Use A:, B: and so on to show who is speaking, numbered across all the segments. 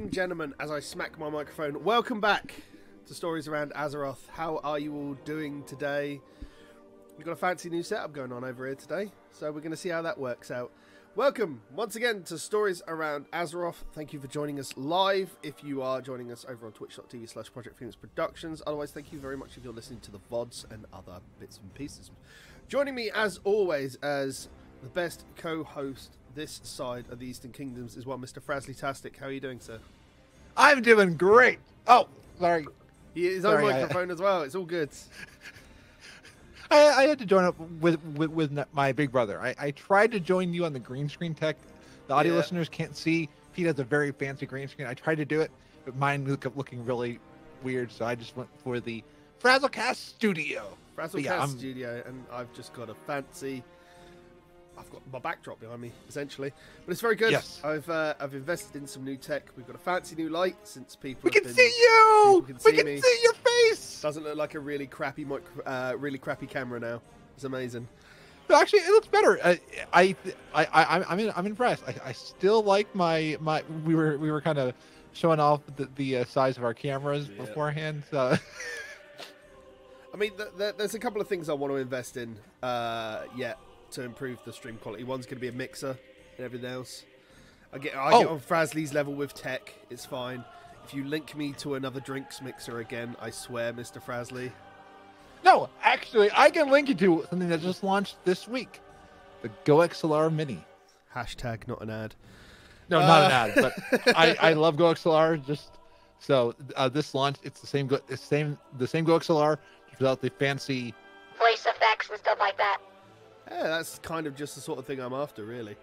A: and gentlemen, as I smack my microphone, welcome back to Stories Around Azeroth. How are you all doing today? We've got a fancy new setup going on over here today, so we're going to see how that works out. Welcome once again to Stories Around Azeroth. Thank you for joining us live if you are joining us over on twitch.tv/Project Phoenix Productions. Otherwise, thank you very much if you're listening to the VODs and other bits and pieces. Joining me as always as the best co-host this side of the Eastern Kingdoms is one Mr. Frazley Tastic. How are you doing, sir?
B: I'm doing great. Oh, sorry.
A: His own microphone as well. It's all good.
B: I had to join up with my big brother. I tried to join you on the green screen tech. The audio listeners can't see. Pete has a very fancy green screen. I tried to do it, but mine kept looking really weird, so I just went for the Frazzlecast Studio.
A: Frazzlecast Studio, and I've just got a fancy... I've got my backdrop behind me, essentially. But it's very good.
B: Yes.
A: I've invested in some new tech. We've got a fancy new light since people
B: We can see you! We can see your face!
A: Doesn't look like a really crappy camera now. It's amazing.
B: No, actually, it looks better. I'm impressed. I still like my we were kind of showing off the size of our cameras beforehand. So.
A: I mean, there's a couple of things I want to invest in yet to improve the stream quality. One's going to be a mixer and everything else. I get on Frazley's level with tech. It's fine. If you link me to another drinks mixer again, I swear, Mr. Frazley.
B: No, actually, I can link you to something that just launched this week. The GoXLR Mini.
A: Hashtag not an ad.
B: No, not an ad, but I love GoXLR. Just so this launch, it's the same GoXLR without the fancy
C: voice effects and stuff like that.
A: Yeah, that's kind of just the sort of thing I'm after, really.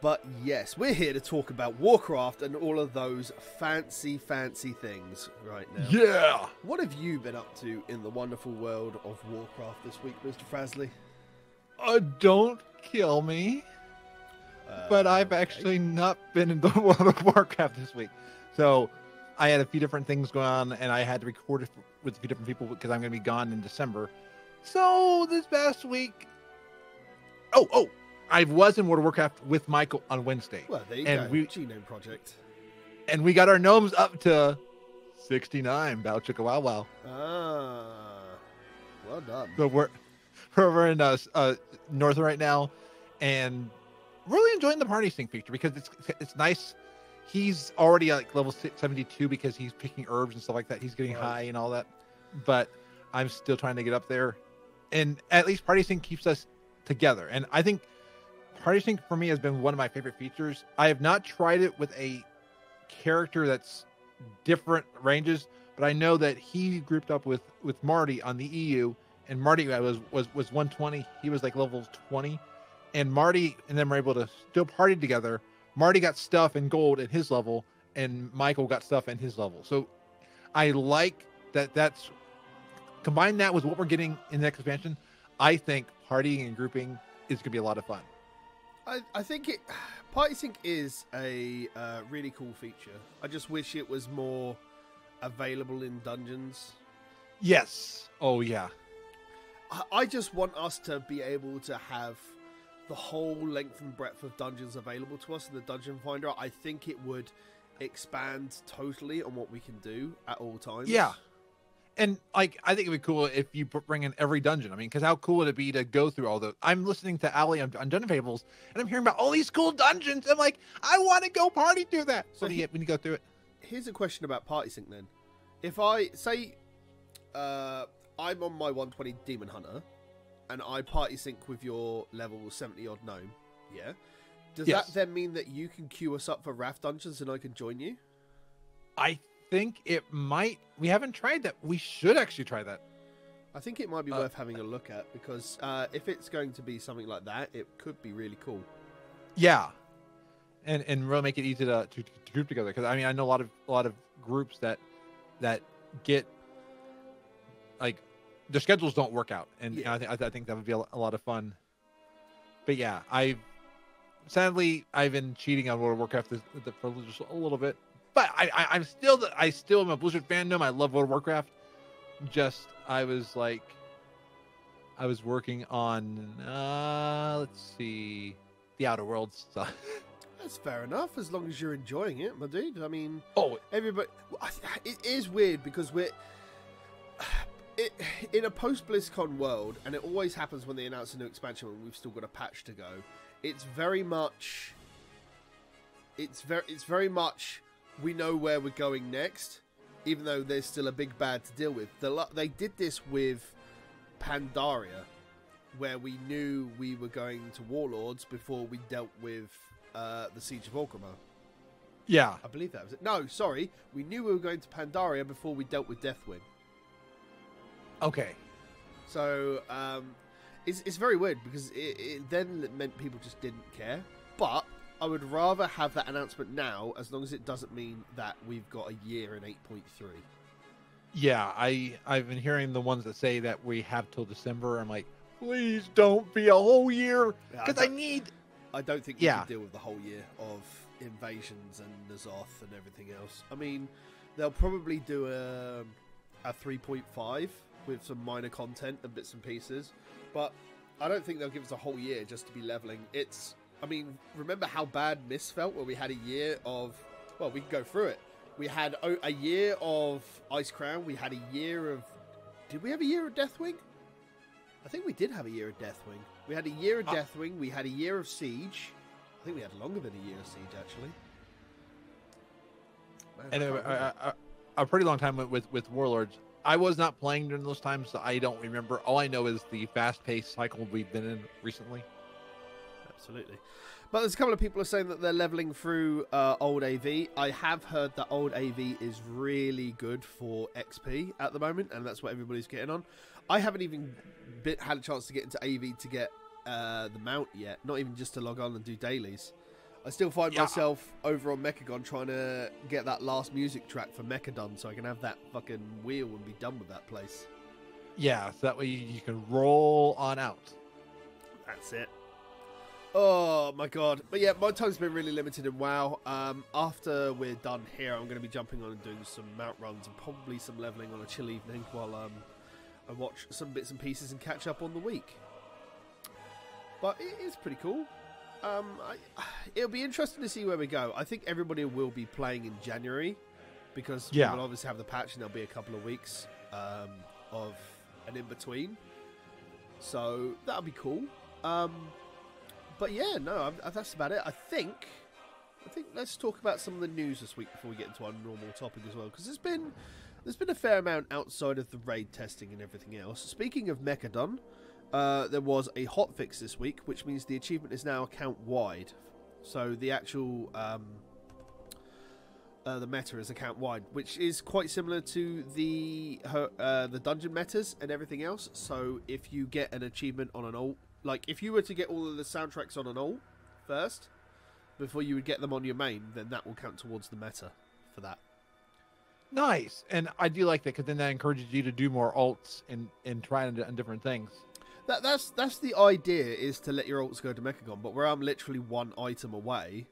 A: But yes, we're here to talk about Warcraft and all of those fancy things right now.
B: Yeah!
A: What have you been up to in the wonderful world of Warcraft this week, Mr. Frazley?
B: Don't kill me. But I've actually not been in the world of Warcraft this week. So I had a few different things going on, and I had to record it with a few different people because I'm going to be gone in December. So this past week... I was in World of Warcraft with Michael on Wednesday.
A: Well, there you go. Genome Project.
B: And we got our gnomes up to 69. Bow chicka wow wow.
A: Ah, well done.
B: So we're in North right now, and really enjoying the party sync feature because it's nice. He's already like level 72 because he's picking herbs and stuff like that. He's getting high and all that, but I'm still trying to get up there. And at least party sync keeps us together, and I think party sync for me has been one of my favorite features. I have not tried it with a character that's different ranges, but I know that he grouped up with Marty on the EU, and Marty was 120. He was like level 20, and Marty and them were able to still party together. Marty got stuff in gold at his level, and Michael got stuff in his level. So I like that. That's combine that with what we're getting in the next expansion. I think partying and grouping is going to be a lot of fun.
A: I think party sync is a really cool feature. I just wish it was more available in dungeons.
B: Yes. Oh, yeah.
A: I just want us to be able to have the whole length and breadth of dungeons available to us in the Dungeon Finder. I think it would expand totally on what we can do at all times.
B: Yeah. And like, I think it'd be cool if you bring in every dungeon. I mean, because how cool would it be to go through all the... I'm listening to Ali on Dungeon Fables, and I'm hearing about all these cool dungeons. I'm like, I want to go party through that. So when you go through it.
A: Here's a question about party sync then. If I say I'm on my 120 Demon Hunter, and I party sync with your level 70 odd gnome, yeah? Does that then mean that you can queue us up for Wrath dungeons and I can join you?
B: I think it might. We haven't tried that. We should actually try that.
A: I think it might be worth having a look at, because if it's going to be something like that, it could be really cool.
B: Yeah, and really make it easy to group together. Because I mean, I know a lot of groups that get like their schedules don't work out, and I think that would be a lot of fun. But yeah, sadly I've been cheating on World of Warcraft for just a little bit. But I still am a Blizzard fandom. I love World of Warcraft. I was working on let's see, the Outer Worlds stuff.
A: That's fair enough, as long as you're enjoying it, my dude. I mean,
B: Oh,
A: everybody. It is weird because in a post-BlizzCon world, and it always happens when they announce a new expansion when we've still got a patch to go. It's very much we know where we're going next, even though there's still a big bad to deal with. They did this with Pandaria, where we knew we were going to Warlords before we dealt with the Siege of Orgrimmar.
B: yeah.
A: I believe that was it. No, sorry. We knew we were going to Pandaria before we dealt with Deathwing.
B: Okay.
A: So, it's very weird because it then meant people just didn't care. But I would rather have that announcement now, as long as it doesn't mean that we've got a year in 8.3.
B: Yeah, I've been hearing the ones that say that we have till December. I'm like, please don't be a whole year, because
A: I don't think we can deal with the whole year of invasions and Zoth and everything else. I mean, they'll probably do a 3.5 with some minor content and bits and pieces, but I don't think they'll give us a whole year just to be leveling. I mean, remember how bad Mist felt where we had a year of... Well, we can go through it. We had a year of Ice Crown. We had a year of... Did we have a year of Deathwing? I think we did have a year of Deathwing. We had a year of Deathwing. We had a year of Siege. I think we had longer than a year of Siege, actually. Man,
B: and a pretty long time with Warlords. I was not playing during those times, so I don't remember. All I know is the fast-paced cycle we've been in recently.
A: Absolutely. But there's a couple of people are saying that they're leveling through old AV. I have heard that old AV is really good for XP at the moment, and that's what everybody's getting on. I haven't even had a chance to get into AV to get the mount yet, not even just to log on and do dailies. I still find myself over on Mechagon trying to get that last music track for Mecha done so I can have that fucking wheel and be done with that place.
B: Yeah, so that way you can roll on out.
A: That's it. Oh my god. But yeah, my time's been really limited in WoW. After we're done here, I'm going to be jumping on and doing some mount runs and probably some leveling on a chill evening while I watch some bits and pieces and catch up on the week. But it is pretty cool. It'll be interesting to see where we go. I think everybody will be playing in January because we'll obviously have the patch and there'll be a couple of weeks of an in-between. So that'll be cool. But yeah, no, that's about it. I think let's talk about some of the news this week before we get into our normal topic as well, because there's been a fair amount outside of the raid testing and everything else. Speaking of Mechadon, there was a hotfix this week, which means the achievement is now account wide. So the actual the meta is account wide, which is quite similar to the dungeon metas and everything else. So if you get an achievement on an alt, like if you were to get all of the soundtracks on an alt first before you would get them on your main, then that will count towards the meta for that.
B: Nice. And I do like that because then that encourages you to do more alts and try on different things.
A: That's the idea, is to let your alts go to Mechagon, but where I'm literally one item away,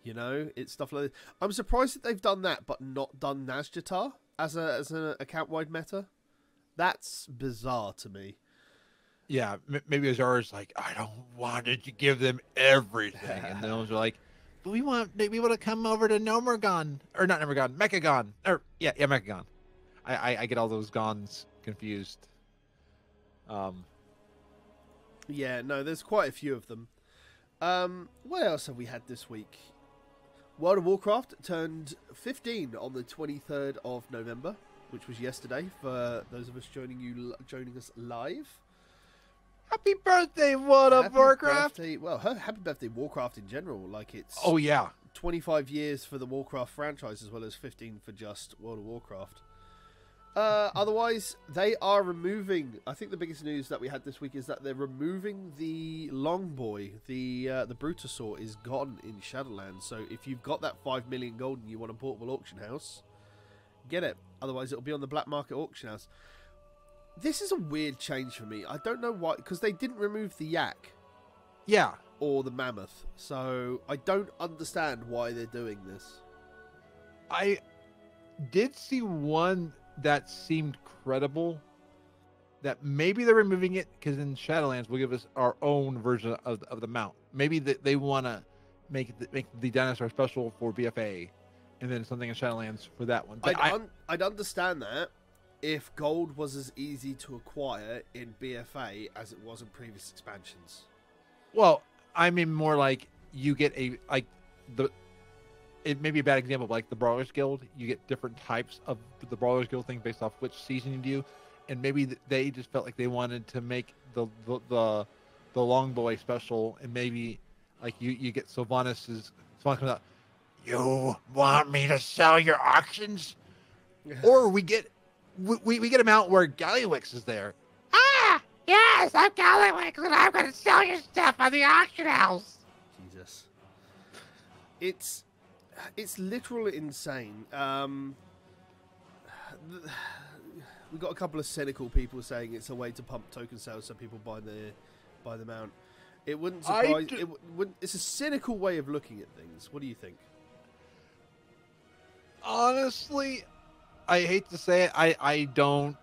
A: you know, it's stuff like this. I'm surprised that they've done that, but not done Nazjatar as an account-wide meta. That's bizarre to me.
B: Yeah, maybe Azara's like, I don't want to give them everything. And those are like, but we want to come over to Nomergon. Or not Nomergon, Mechagon. Or, yeah, Mechagon. I get all those Gons confused.
A: Yeah, no, there's quite a few of them. What else have we had this week? World of Warcraft turned 15 on the 23rd of November, which was yesterday for those of us joining us live.
B: Happy birthday, World of Warcraft!
A: Happy birthday, Warcraft in general. Like, it's 25 years for the Warcraft franchise as well as 15 for just World of Warcraft. Otherwise, they are removing... I think the biggest news that we had this week is that they're removing the Longboy. The Brutosaur is gone in Shadowlands. So if you've got that 5 million gold and you want a portable auction house, get it. Otherwise, it'll be on the black market auction house. This is a weird change for me. I don't know why, because they didn't remove the yak.
B: Yeah.
A: Or the mammoth. So I don't understand why they're doing this.
B: I did see one that seemed credible, that maybe they're removing it because in Shadowlands will give us our own version of the mount. Maybe they want to make the dinosaur special for BFA, and then something in Shadowlands for that one. But
A: I'd understand that if gold was as easy to acquire in BFA as it was in previous expansions.
B: Well, I mean more like you get it may be a bad example, but like the Brawlers Guild, you get different types of the Brawlers Guild thing based off which season you do, and maybe they just felt like they wanted to make the Longboy special, and maybe like you get Sylvanas comes out, you want me to sell your auctions, or we get him out where Gallywix is there.
D: Ah, yes, I'm Gallywix, and I'm going to sell your stuff on the auction house.
A: Jesus, it's literally insane. We've got a couple of cynical people saying it's a way to pump token sales so people buy the mount. It wouldn't surprise. It's a cynical way of looking at things. What do you think?
B: Honestly, I hate to say it. I don't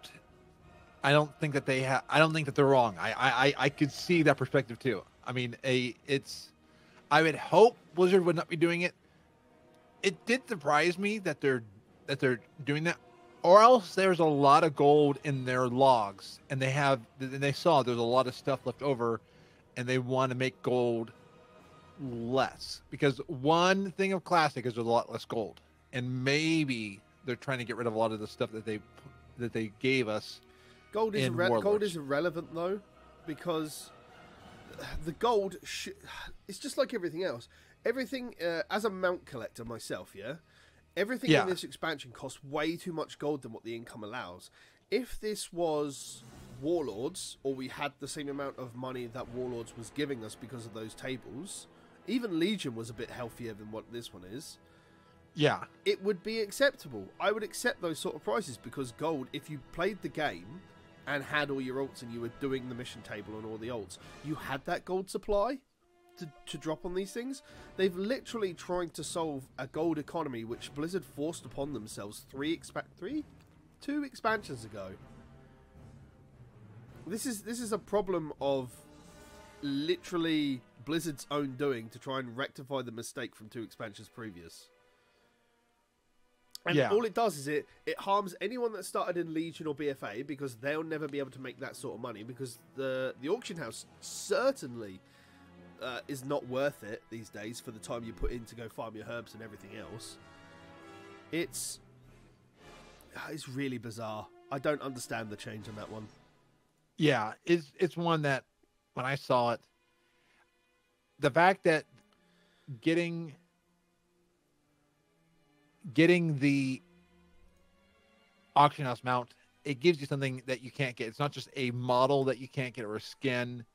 B: think that I don't think that they're wrong. I could see that perspective too. I mean, I would hope Blizzard would not be doing it. It did surprise me that they're doing that, or else there's a lot of gold in their logs, and they saw there's a lot of stuff left over, and they want to make gold less, because one thing of Classic is there's a lot less gold, and maybe they're trying to get rid of a lot of the stuff that they gave us.
A: Gold is irrelevant though, because the gold it's just like everything else. Everything, as a mount collector myself, everything in this expansion costs way too much gold than what the income allows. If this was Warlords, or we had the same amount of money that Warlords was giving us because of those tables, even Legion was a bit healthier than what this one is.
B: Yeah.
A: It would be acceptable. I would accept those sort of prices, because gold, if you played the game and had all your alts and you were doing the mission table and all the alts, you had that gold supply to drop on these things. They've literally tried to solve a gold economy which Blizzard forced upon themselves two expansions ago. This is a problem of literally Blizzard's own doing to try and rectify the mistake from 2 expansions previous. And all it does is it harms anyone that started in Legion or BFA, because they'll never be able to make that sort of money, because the auction house certainly is not worth it these days for the time you put in to go farm your herbs and everything else. It's really bizarre. I don't understand the change on that one.
B: Yeah, it's one that when I saw it, the fact that getting the auction house mount, it gives you something that you can't get. It's not just a model that you can't get or a skin,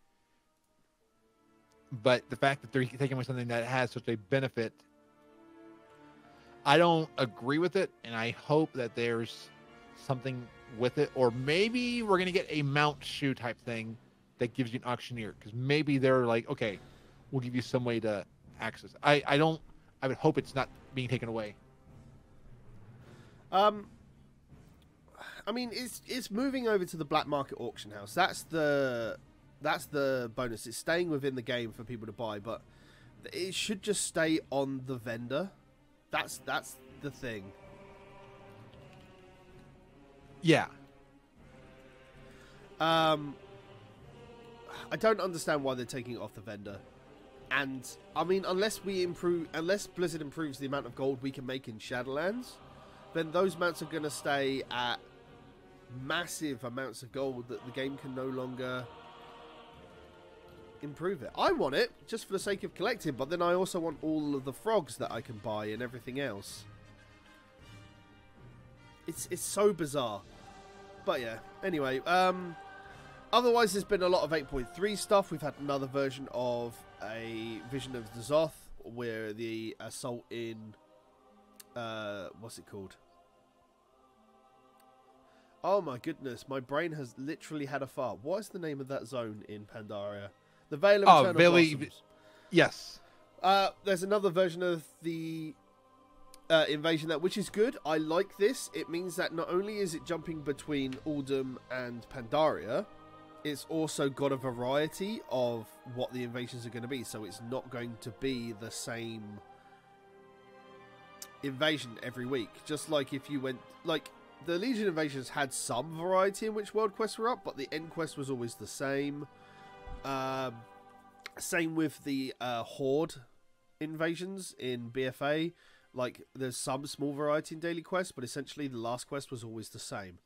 B: but the fact that they're taking away something that has such a benefit, I don't agree with it, and I hope that there's something with it, or maybe we're gonna get a mount shoe type thing that gives you an auctioneer, because maybe they're like, okay, we'll give you some way to access. I would hope it's not being taken away.
A: I mean, it's moving over to the black market auction house. That's the bonus. It's staying within the game for people to buy, but it should just stay on the vendor. That's the thing.
B: Yeah.
A: I don't understand why they're taking it off the vendor. And I mean, unless Blizzard improves the amount of gold we can make in Shadowlands, then those mounts are going to stay at massive amounts of gold that the game can no longer improve it. I want it just for the sake of collecting, but then I also want all of the frogs that I can buy and everything else. It's so bizarre. But yeah, anyway, otherwise there's been a lot of 8.3 stuff. We've had another version of a Vision of the Zoth, where the assault in what's it called? Oh my goodness, my brain has literally had a fart. What is the name of that zone in Pandaria? The Vale of Eternal Blossoms.
B: Yes.
A: There's another version of the invasion which is good. I like this. It means that not only is it jumping between Uldum and Pandaria, it's also got a variety of what the invasions are going to be. So it's not going to be the same invasion every week. Just like if you went... Like, the Legion invasions had some variety in which world quests were up, but the end quest was always the same. Same with the Horde invasions in BFA. Like, there's some small variety in daily quests, but essentially the last quest was always the same.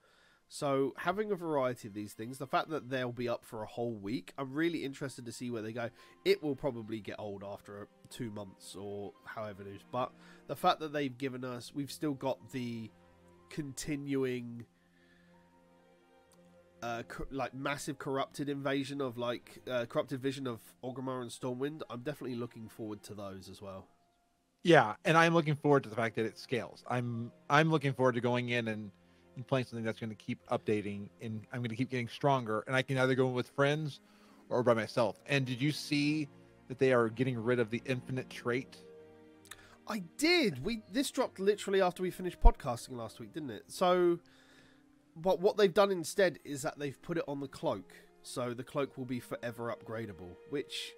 A: So, having a variety of these things, the fact that they'll be up for a whole week, I'm really interested to see where they go. It will probably get old after 2 months or however it is, but the fact that they've given us, we've still got the continuing like massive corrupted invasion of corrupted vision of Orgrimmar and Stormwind. I'm definitely looking forward to those as well.
B: Yeah, and I'm looking forward to the fact that it scales. I'm looking forward to going in and playing something that's going to keep updating, and I'm going to keep getting stronger, and I can either go with friends or by myself. And did you see that they are getting rid of the infinite trait?
A: I did. This dropped literally after we finished podcasting last week, didn't it? So, but what they've done instead is that they've put it on the cloak. So the cloak will be forever upgradable, which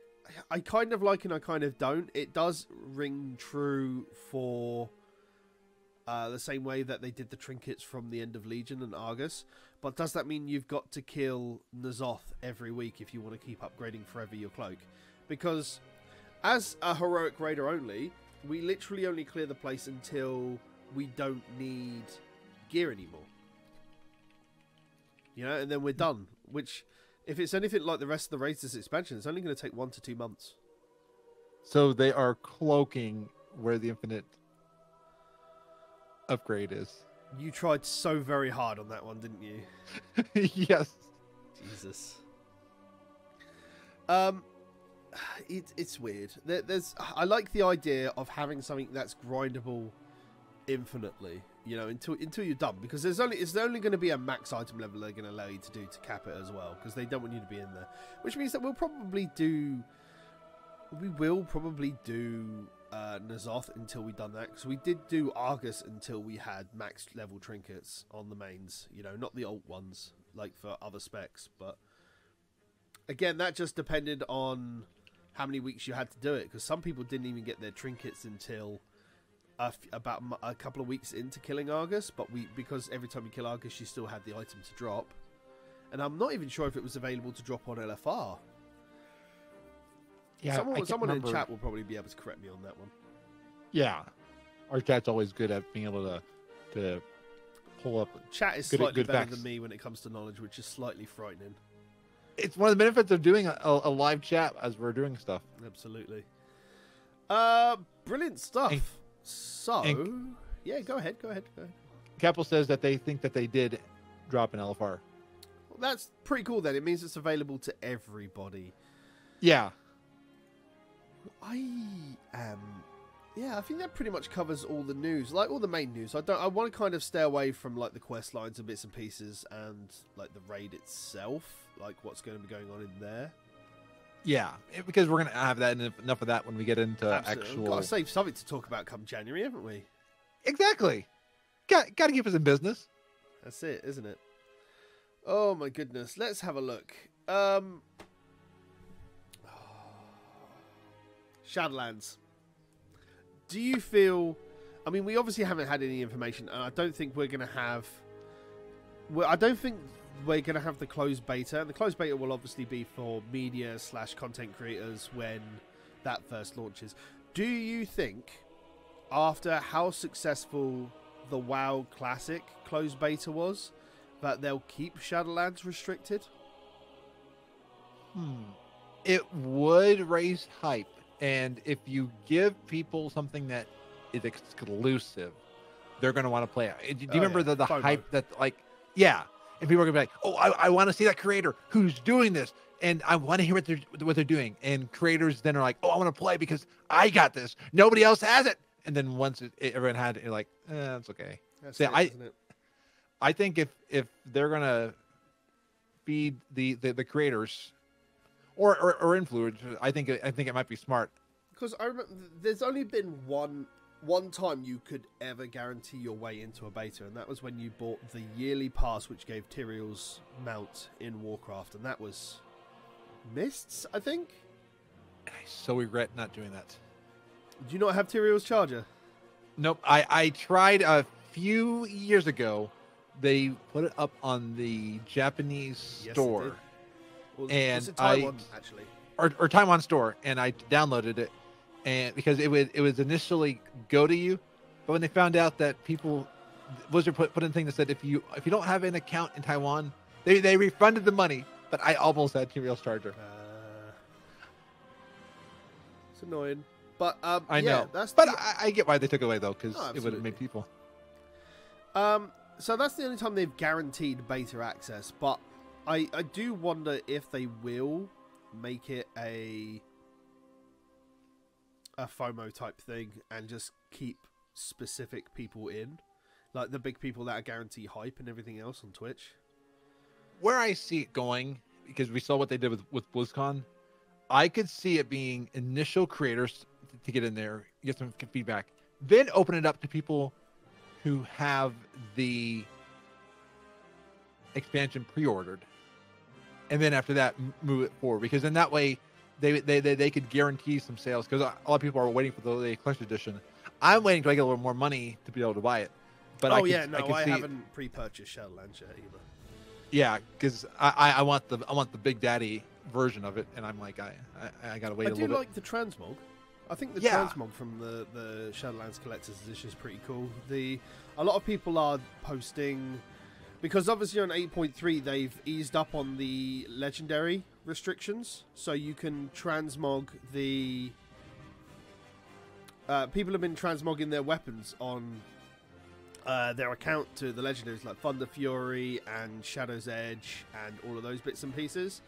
A: I kind of like and I kind of don't. It does ring true for the same way that they did the trinkets from the end of Legion and Argus. But does that mean you've got to kill Zoth every week if you want to keep upgrading forever your cloak? Because as a heroic raider only, we literally only clear the place until we don't need gear anymore. You know, and then we're done. Which, if it's anything like the rest of the Raiders expansion, it's only going to take 1 to 2 months.
B: So they are cloaking where the infinite upgrade is.
A: You tried so very hard on that one, didn't you?
B: Yes.
A: Jesus. It's weird. I like the idea of having something that's grindable infinitely, you know, until you're done, because it's only going to be a max item level they're going to allow you to do to cap it as well, because they don't want you to be in there, which means that we will probably do N'Zoth until we've done that, because we did do Argus until we had max level trinkets on the mains, you know, not the alt ones like for other specs, but again, that just depended on how many weeks you had to do it, because some people didn't even get their trinkets until about a couple of weeks into killing Argus, but because every time you kill Argus you still had the item to drop, and I'm not even sure if it was available to drop on LFR.
B: Yeah,
A: someone in chat will probably be able to correct me on that one.
B: Yeah, our chat's always good at being able to pull up.
A: Chat is slightly better than me when it comes to knowledge, which is slightly frightening.
B: It's one of the benefits of doing a live chat as we're doing stuff.
A: Absolutely. Brilliant stuff. Yeah, go ahead.
B: Capel says that they think that they did drop an Alafar.
A: Well, that's pretty cool then. It means it's available to everybody.
B: Yeah.
A: I think that pretty much covers all the news, like all the main news. I want to kind of stay away from like the quest lines and bits and pieces and like the raid itself, like what's going to be going on in there. Yeah,
B: because we're going to have that enough of that when we get into
A: Absolutely.
B: actual...
A: We've got to save something to talk about come January, haven't we?
B: Exactly. Got to keep us in business.
A: That's it, isn't it? Oh my goodness. Let's have a look. Shadowlands. Do you feel... I mean, we obviously haven't had any information, and I don't think we're going to have... I don't think we're going to have the closed beta, and the closed beta will obviously be for media/content creators when that first launches. Do you think, after how successful the WoW Classic closed beta was, that they'll keep Shadowlands restricted?
B: It would raise hype, and if you give people something that is exclusive, they're going to want to play it. Do you remember the hype that, like, yeah, and people are going to be like, oh, I want to see that creator who's doing this, and I want to hear what they're doing. And creators then are like, oh, I want to play because I got this. Nobody else has it. And then once everyone had it, you're like, that's okay.
A: That's
B: so
A: it, isn't it?
B: I think if they're going to feed the creators or influencers, I think it might be smart.
A: Because I remember there's only been one one time you could ever guarantee your way into a beta, and that was when you bought the yearly pass, which gave Tyrell's mount in Warcraft, and that was Mists, I think.
B: I so regret not doing that.
A: Do you not have Tyrell's charger?
B: Nope. I tried a few years ago. They put it up on the Japanese store, and
A: was it Taiwan, actually,
B: or Taiwan store, and I downloaded it, and because it was initially go to you, but when they found out that Blizzard put in a thing that said if you don't have an account in Taiwan, they refunded the money, but I almost had Tyrell's charger.
A: It's annoying, but
B: I know. I get why they took it away though, because it would have made people.
A: So that's the only time they've guaranteed beta access, but I do wonder if they will make it a FOMO type thing and just keep specific people in, like the big people that are guaranteed hype and everything else on Twitch.
B: Where I see it going, because we saw what they did with BlizzCon, I could see it being initial creators to get in there, get some feedback, then open it up to people who have the expansion pre-ordered, and then after that move it forward, because in that way they could guarantee some sales, because a lot of people are waiting for the collector's edition. I'm waiting till I get a little more money to be able to buy it. But I
A: haven't pre-purchased Shadowlands yet either.
B: Yeah, because I want the Big Daddy version of it, and I'm like I gotta wait a little bit.
A: I do like the transmog. I think the transmog from the Shadowlands Collector's Edition is pretty cool. A lot of people are posting, because obviously on 8.3 they've eased up on the legendary restrictions, so you can transmog the. People have been transmogging their weapons on their account to the legendaries, like Thunder Fury and Shadow's Edge and all of those bits and pieces.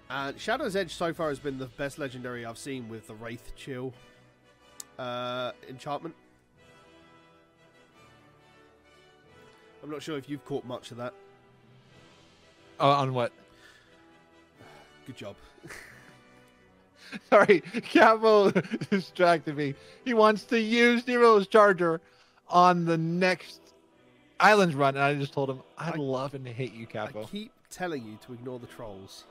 A: And Shadow's Edge so far has been the best legendary I've seen with the Wraith Chill enchantment. I'm not sure if you've caught much of that.
B: On what?
A: Good job.
B: Sorry, Capo distracted me. He wants to use Nero's charger on the next Islands run, and I just told him, I love and hate you, Capo.
A: I keep telling you to ignore the trolls.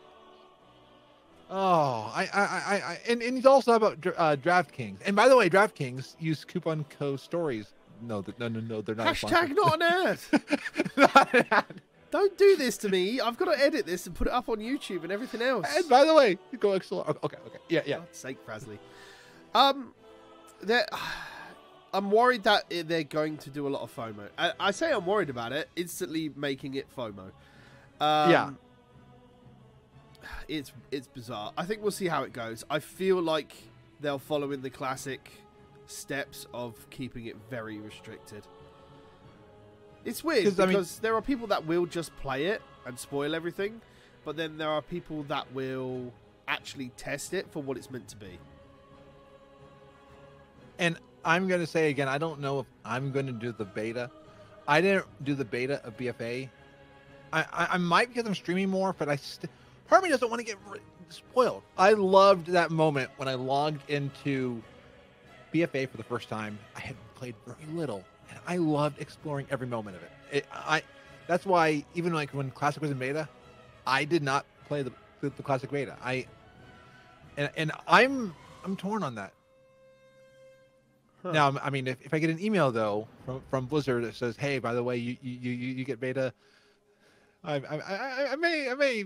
B: Oh, and he's also about DraftKings. And by the way, DraftKings use coupon code Stories. No, they're not.
A: Hashtag not an ad. Don't do this to me. I've got to edit this and put it up on YouTube and everything else.
B: And by the way, you go explore. Okay. Yeah.
A: For God's sake, Frazley. I'm worried that they're going to do a lot of FOMO. I say I'm worried about it, instantly making it FOMO.
B: Yeah.
A: It's bizarre. I think we'll see how it goes. I feel like they'll follow in the classic steps of keeping it very restricted. It's weird because there are people that will just play it and spoil everything, but then there are people that will actually test it for what it's meant to be.
B: And I'm going to say again, I don't know if I'm going to do the beta. I didn't do the beta of BFA. I might because I'm streaming more, but part of me doesn't want to get spoiled. I loved that moment when I logged into BFA for the first time. I had played very little, and I loved exploring every moment of it. That's why even like when Classic was in beta, I did not play the Classic beta. I'm torn on that. Huh. Now, I mean, if I get an email though from Blizzard that says, "Hey, by the way, you get beta," I may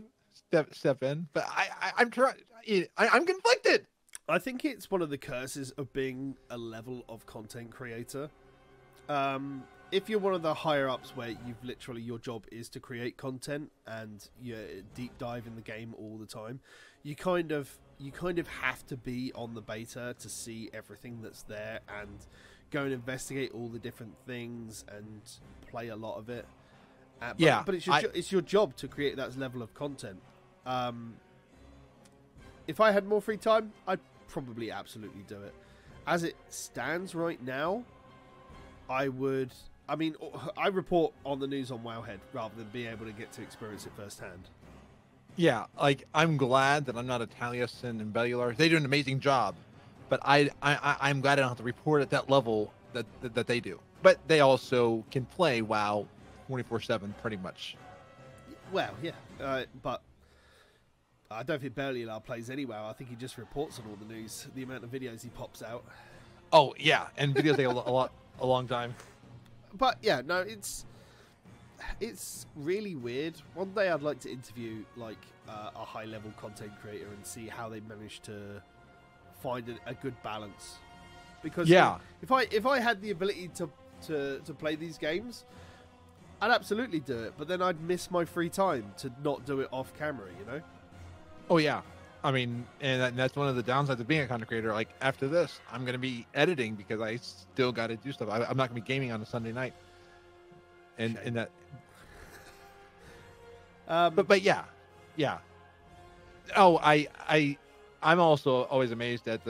B: step in, but I'm conflicted.
A: I think it's one of the curses of being a level of content creator. If you're one of the higher ups where you've literally your job is to create content and you deep dive in the game all the time, you kind of have to be on the beta to see everything that's there and go and investigate all the different things and play a lot of it. But it's your job to create that level of content. If I had more free time, I'd probably absolutely do it. As it stands right now, I report on the news on Wowhead rather than being able to get to experience it firsthand.
B: Yeah, like I'm glad that I'm not Italian and Bellular. They do an amazing job, but I'm glad I don't have to report at that level that they do. But they also can play WoW 24/7 pretty much.
A: Well, yeah, but I don't think Belial plays any WoW. I think he just reports on all the news, the amount of videos he pops out.
B: Oh yeah, and videos take a long time.
A: But yeah, no, it's really weird. One day I'd like to interview like a high level content creator and see how they manage to find a good balance. Because if I had the ability to play these games, I'd absolutely do it. But then I'd miss my free time to not do it off camera, you know?
B: Oh yeah, I mean, and that's one of the downsides of being a content creator. Like after this, I'm going to be editing because I still got to do stuff. I'm not going to be gaming on a Sunday night. And that. But yeah. Oh, I'm also always amazed at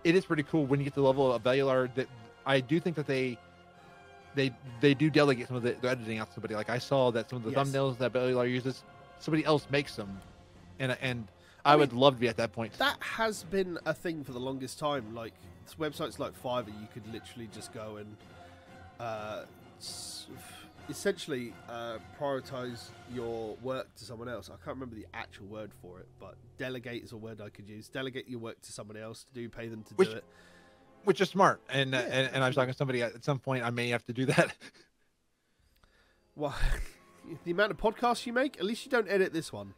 B: it is pretty cool when you get to the level of Velar that I do think that they do delegate some of the editing out to somebody. Like I saw that some of the thumbnails that Velar uses, somebody else makes them, and I would love to be at that point.
A: That has been a thing for the longest time. Like websites like Fiverr, you could literally just go and essentially prioritize your work to someone else. I can't remember the actual word for it, but delegate is a word I could use. Delegate your work to someone else to do, pay them to do it.
B: Which is smart. And and I was talking to somebody at some point, I may have to do that.
A: Well, the amount of podcasts you make, at least you don't edit this one.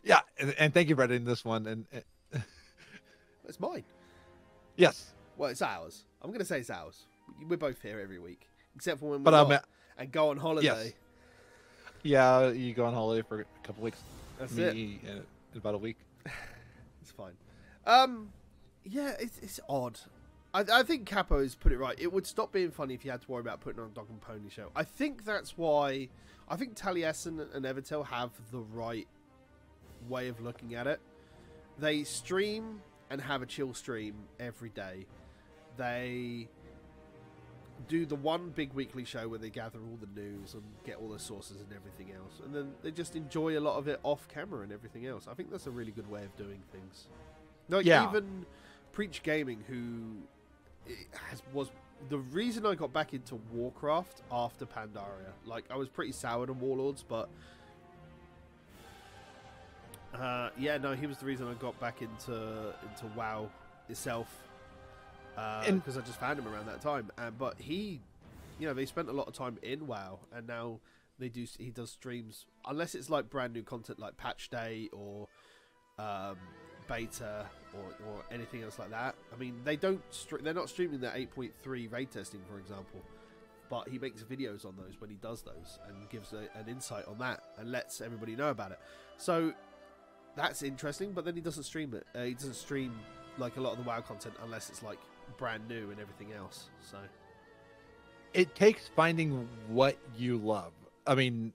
B: Yeah, and thank you for editing this one. And
A: it's mine.
B: Yes.
A: Well, it's ours. I'm going to say it's ours. We're both here every week, except for when and go on holiday.
B: Yes. Yeah, you go on holiday for a couple weeks.
A: That's
B: in about a week.
A: It's fine. Yeah, it's odd. I think Capo's put it right. It would stop being funny if you had to worry about putting on a dog and pony show. I think that's why. I think Taliesin and Evertel have the right way of looking at it. They stream and have a chill stream every day. They do the one big weekly show where they gather all the news and get all the sources and everything else, and then they just enjoy a lot of it off camera and everything else. I think that's a really good way of doing things. Like even Preach Gaming, who was the reason I got back into Warcraft after Pandaria. Like I was pretty soured on Warlords, but he was the reason I got back into WoW itself. Because I just found him around that time, but he, they spent a lot of time in WoW, and now he does streams, unless it's like brand new content like Patch Day or beta or anything else like that. I mean, they're not streaming their 8.3 raid testing, for example, but he makes videos on those when he does those and gives an insight on that and lets everybody know about it. So that's interesting, but then he doesn't stream it. He doesn't stream like a lot of the WoW content unless it's like brand new and everything else. So
B: it takes finding what you love. I mean,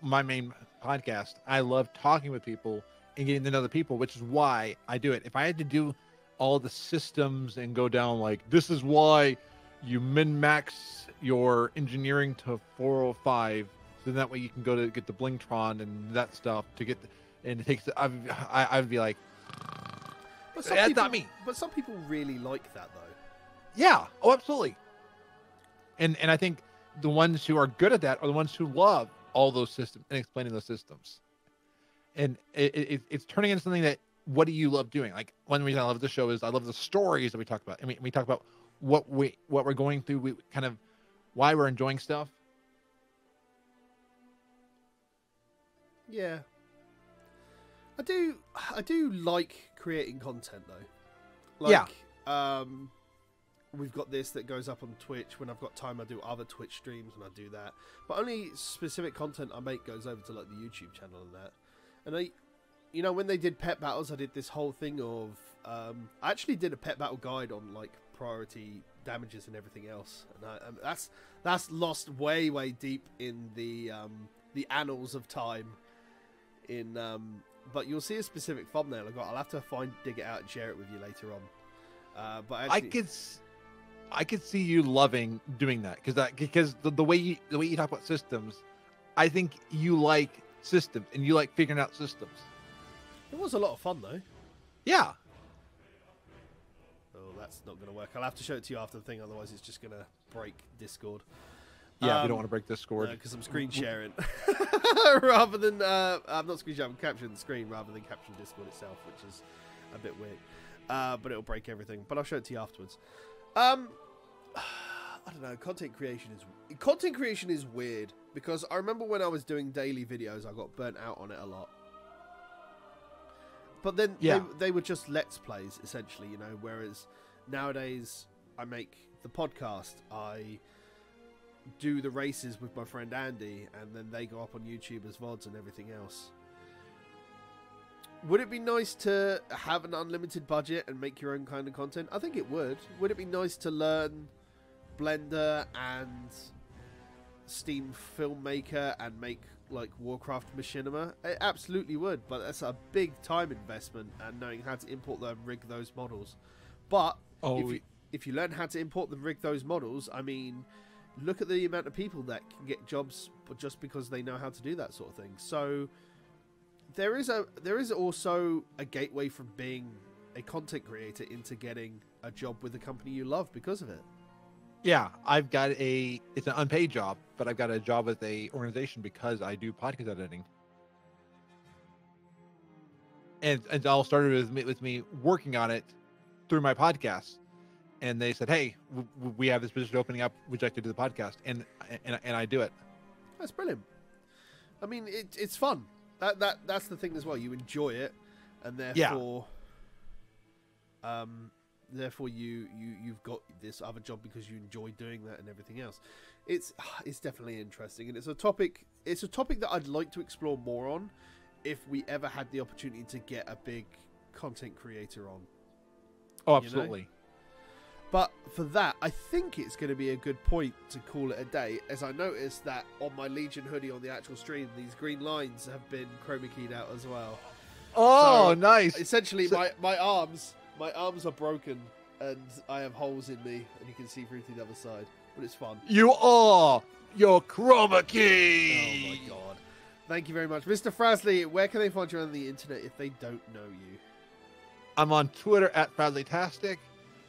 B: my main podcast, I love talking with people and getting to know the people, which is why I do it. If I had to do all the systems and go down like, this is why you min-max your engineering to 405, so that way you can go to get the Blingtron and that stuff to get and it takes I'd be like, that's not me.
A: But some people really like that, though.
B: Yeah. Oh, absolutely. And I think the ones who are good at that are the ones who love all those systems and explaining those systems. And it's turning into something that, what do you love doing? Like, one reason I love the show is I love the stories that we talk about. I mean, we talk about what we're going through, we kind of why we're enjoying stuff.
A: Yeah. I do like creating content though. Like, we've got this that goes up on Twitch. When I've got time, I do other Twitch streams and I do that. But only specific content I make goes over to like the YouTube channel and that. And when they did pet battles, I did this whole thing of I actually did a pet battle guide on like priority damages and everything else. And that's lost way deep in the annals of time. But you'll see a specific thumbnail I got. I'll have to dig it out and share it with you later on. But actually,
B: I could see you loving doing that because the way you talk about systems, I think you like systems and you like figuring out systems.
A: It was a lot of fun though.
B: Yeah.
A: Oh, that's not going to work. I'll have to show it to you after the thing, otherwise it's just going to break Discord.
B: Yeah, we don't want to break Discord.
A: Because I'm screen sharing rather than I'm not screen sharing. I'm capturing the screen rather than capturing Discord itself, which is a bit weird. But it'll break everything. But I'll show it to you afterwards. I don't know. Content creation is weird because I remember when I was doing daily videos, I got burnt out on it a lot. But then they were just let's plays essentially, you know. Whereas nowadays I make the podcast, I do the races with my friend Andy, and then they go up on YouTube as VODs and everything else. Would it be nice to have an unlimited budget and make your own kind of content? I think it would. Would it be nice to learn Blender and Steam Filmmaker and make like Warcraft machinima? It absolutely would, but that's a big time investment, and knowing how to import them, rig those models. But if you learn how to import them, rig those models, I mean, look at the amount of people that can get jobs just because they know how to do that sort of thing. So there is also a gateway from being a content creator into getting a job with a company you love because of it.
B: Yeah, it's an unpaid job, but I've got a job with a organization because I do podcast editing. And it all started with me working on it through my podcast. And they said, "Hey, we have this position opening up. Would you like to do the podcast?" And I do it.
A: That's brilliant. I mean, it's fun. That's the thing as well. You enjoy it, and therefore, therefore you've got this other job because you enjoy doing that and everything else. It's definitely interesting, and it's a topic that I'd like to explore more on if we ever had the opportunity to get a big content creator on.
B: Oh, absolutely.
A: You know? But for that, I think it's going to be a good point to call it a day, as I noticed that on my Legion hoodie on the actual stream, these green lines have been chroma keyed out as well.
B: Oh,
A: so,
B: nice.
A: Essentially, my arms are broken, and I have holes in me, and you can see through to the other side. But it's fun.
B: You are your chroma key.
A: Oh my god! Thank you very much, Mr. Frazley. Where can they find you on the internet if they don't know you?
B: I'm on Twitter at Frazley-tastic.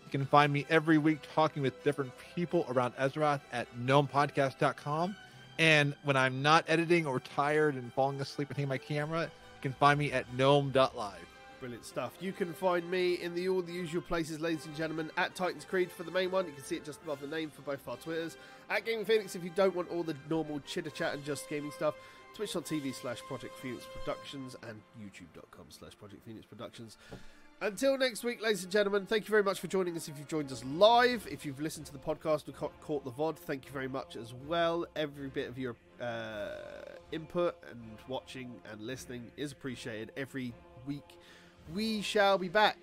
B: You can find me every week talking with different people around Azeroth at gnomepodcast.com. And when I'm not editing or tired and falling asleep and taking my camera, you can find me at gnome.live.
A: Brilliant stuff. You can find me in all the usual places, ladies and gentlemen, at Titans Creed for the main one. You can see it just above the name for both our Twitters. At Gaming Phoenix if you don't want all the normal chitter-chat and just gaming stuff. Twitch.tv/Project Phoenix Productions and YouTube.com/Project Phoenix Productions. Until next week, ladies and gentlemen, thank you very much for joining us. If you've joined us live, if you've listened to the podcast or caught the VOD, thank you very much as well. Every bit of your input and watching and listening is appreciated every week. We shall be back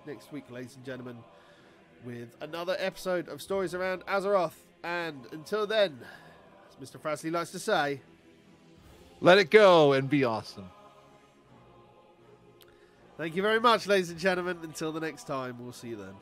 A: next week, ladies and gentlemen, with another episode of Stories Around Azeroth. And until then, as Mr. Frazley likes to say,
B: let it go and be awesome.
A: Thank you very much, ladies and gentlemen. Until the next time, we'll see you then.